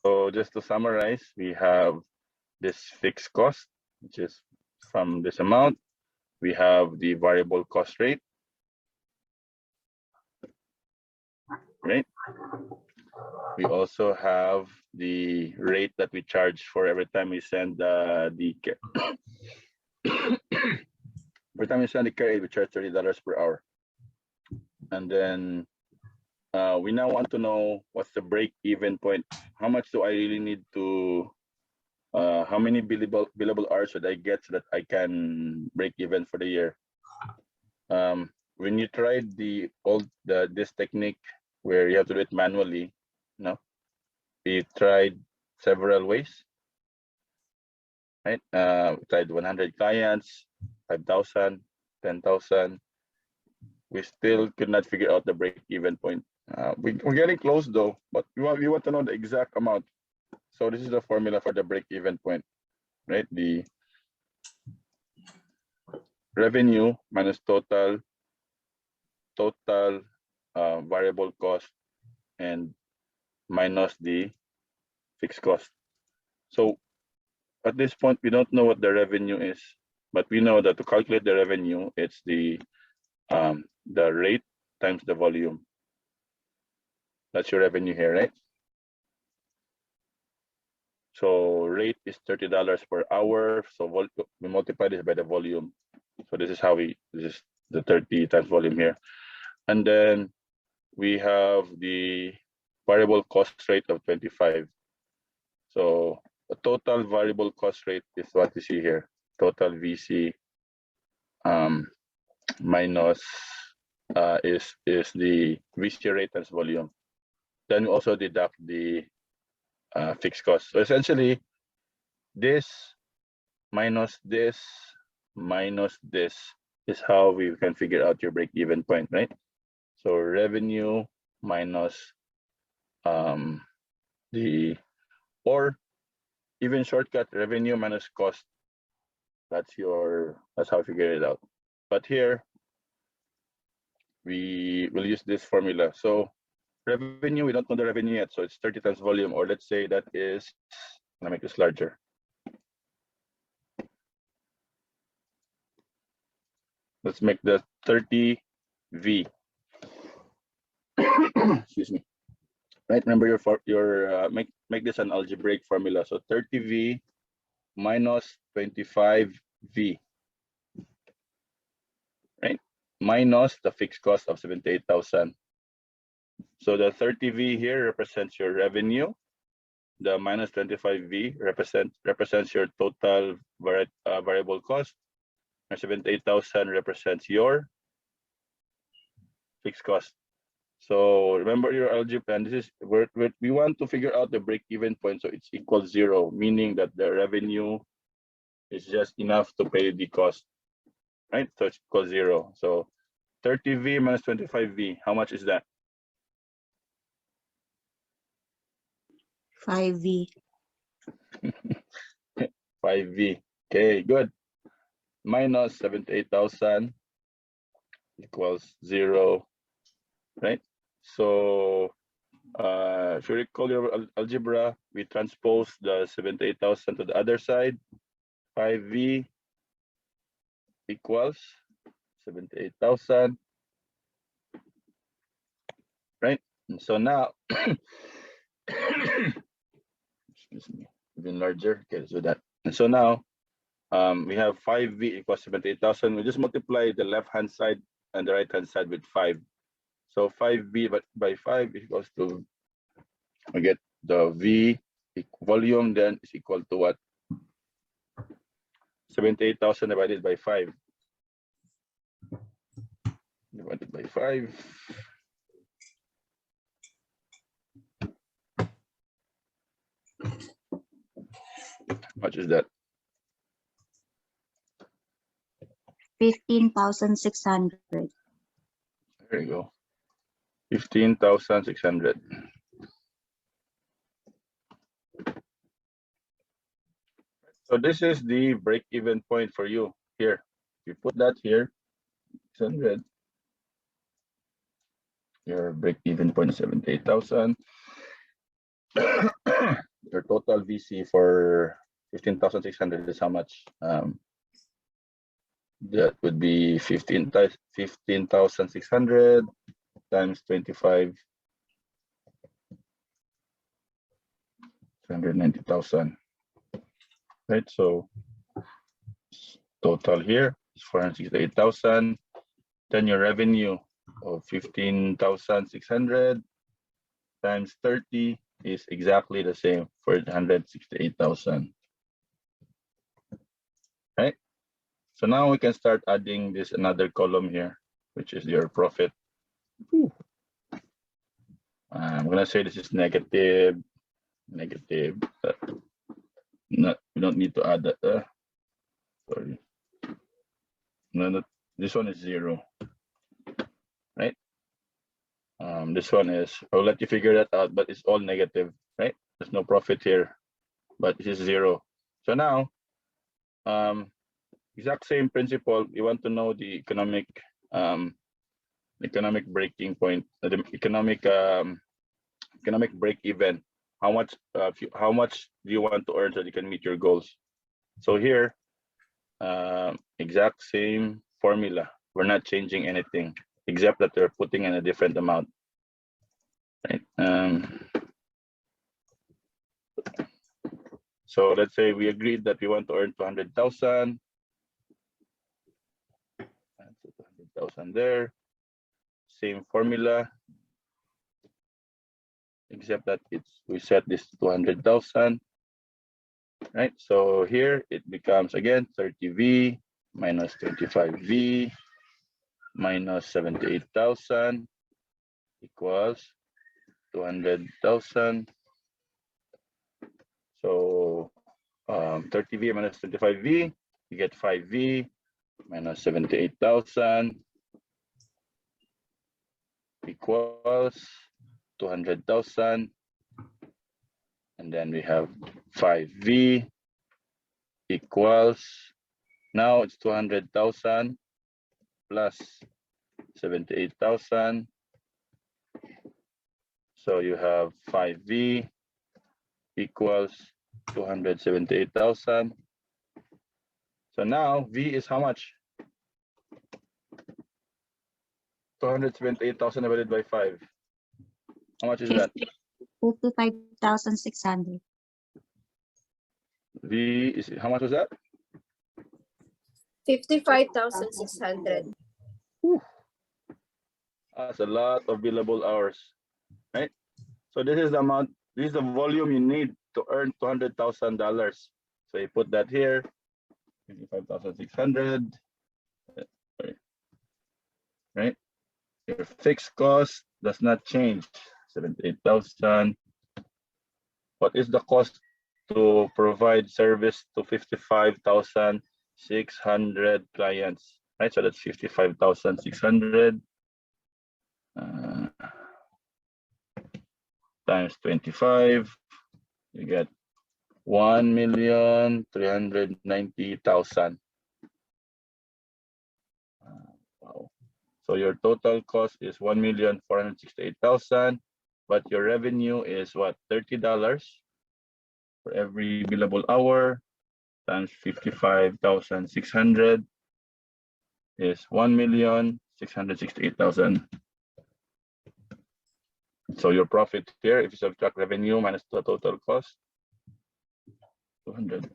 So just to summarize, we have this fixed cost, which is from this amount. We have the variable cost rate, right? We also have the rate that we charge for every time we send the every time we send the carry, we charge $30 per hour. And then we now want to know what's the break-even point. How much do I really need to? How many billable hours should I get so that I can break even for the year? When you tried this technique where you have to do it manually, no, we tried several ways, right? We tried 100 clients, 5,000, 10,000. We still could not figure out the break-even point. We're getting close though, but we want to know the exact amount. So this is the formula for the break-even point, right? The revenue minus total variable cost and minus the fixed cost. So at this point, we don't know what the revenue is, but we know that to calculate the revenue, it's the rate times the volume. That's your revenue here, right? So rate is $30 per hour. So we multiply this by the volume. So this is the 30 times volume here. And then we have the variable cost rate of 25. So the total variable cost rate is what you see here. Total VC minus is the VC rate times volume. Then we also deduct the fixed cost. So essentially, this minus this is how we can figure out your break-even point, right? So revenue minus or even shortcut revenue minus cost. That's how I figure it out. But here we will use this formula. So revenue, we don't know the revenue yet, so it's 30 times volume, or let's say that is, I'm gonna make this larger. Let's make the 30V. Excuse me. Right, remember make this an algebraic formula. So 30V minus 25V, right? Minus the fixed cost of 78,000. So the 30V here represents your revenue. The minus 25V represents your total variable cost. And 78,000 represents your fixed cost. So remember your algebra, and this is where we want to figure out the break-even point. So it's equal 0, meaning that the revenue is just enough to pay the cost, right? So it's equal 0. So 30V minus 25V, how much is that? 5V. 5V. Okay, good. Minus 78,000 equals 0, right? So if you recall your algebra, we transpose the 78,000 to the other side. 5V equals 78,000, right? And so now, excuse me, even larger. Okay, let's do that. And so now we have 5V equals 78,000. We just multiply the left-hand side and the right-hand side with 5. So 5V by 5 equals to, we get the V volume then is equal to what? 78,000 divided by 5. Divided by 5. How much is that? 15,600. There you go. 15,600. So this is the break-even point for you here. You put that here, 600. Your break-even point is 78,000. your total VC for 15,600 is how much? That would be 15,600 times 25, 290,000. Right, so total here is 468,000. Then your revenue of 15,600 times 30 is exactly the same, 468,000. Right? So now we can start adding this another column here, which is your profit. I'm gonna say this is negative. We don't need to add that. Sorry. No, this one is 0. Right? This one is, I'll let you figure that out, but it's all negative, right? There's no profit here, but this is 0. So now, exact same principle. You want to know the economic breaking point, the economic break even. How much do you want to earn so you can meet your goals? So here, exact same formula. We're not changing anything except that we're putting in a different amount. Right? So let's say we agreed that we want to earn 200,000. 200,000 there. Same formula, except that we set this to 200,000. Right? So here it becomes again 30V minus 25V minus 78,000 equals 200,000. So 30V minus 25V, you get 5V minus 78,000 equals 200,000. And then we have 5V equals, now it's 200,000 plus 78,000. So you have 5V equals 278,000. So now V is how much? 278,000 divided by 5. How much is that? 55,600. V is, how much was that? 55,600. That's a lot of billable hours, right? So this is the amount, this is the volume you need to earn $200,000. So you put that here, 55,600, right? Your fixed cost does not change, 78,000. What is the cost to provide service to 55,600 clients, right? So that's 55,600 times 25, you get 1,390,000. Wow. So your total cost is 1,468,000, but your revenue is what? $30 for every billable hour times 55,600 is 1,668,000. So your profit here, if you subtract revenue minus the total cost, 200.